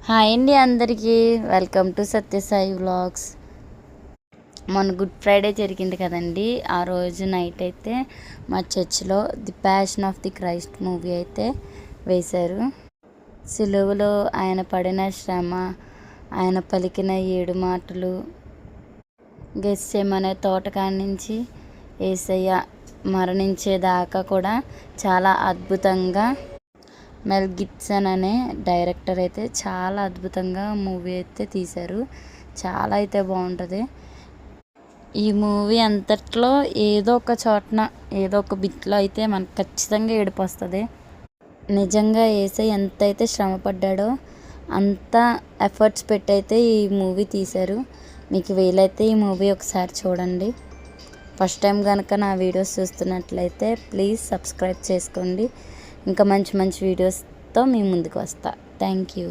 Hi అండి అందరికీ, welcome to Sathya Sai vlogs. మొన్న గుడ్ ఫ్రైడే జరిగింది కదండి. ఆ రోజు నైట్ అయితే మా చర్చ్లో the passion of the Christ movie అయితే వేశారు. సిలువలో ఆయన పడిన శ్రమ, ఆయన పలికిన 7 మాటలు, గెత్సేమనే తోటకాడి నుంచి యేసయ్య మరణించేదాకా కూడా చాలా అద్భుతంగా మెల్ గిబ్సన్ అనే డైరెక్టర్ అయితే చాలా అద్భుతంగా మూవీ అయితే తీశారు. చాలా అయితే బాగుంటుంది. ఈ మూవీ అంతట్లో ఏదో ఒక చోటన ఏదో ఒక బిట్లో అయితే మనకు ఖచ్చితంగా ఏడుపు వస్తుంది. నిజంగా యేసయ్య ఎంతైతే శ్రమ పడ్డాడో అంత ఎఫర్ట్స్ పెట్టి అయితే ఈ మూవీ తీశారు. మీకు వీలైతే ఈ మూవీ ఒకసారి చూడండి. ఫస్ట్ టైం కనుక నా వీడియోస్ చూస్తున్నట్లయితే ప్లీజ్ సబ్స్క్రైబ్ చేసుకోండి. ఇంకా మంచి మంచి వీడియోస్తో మీ ముందుకు వస్తా. Thank you.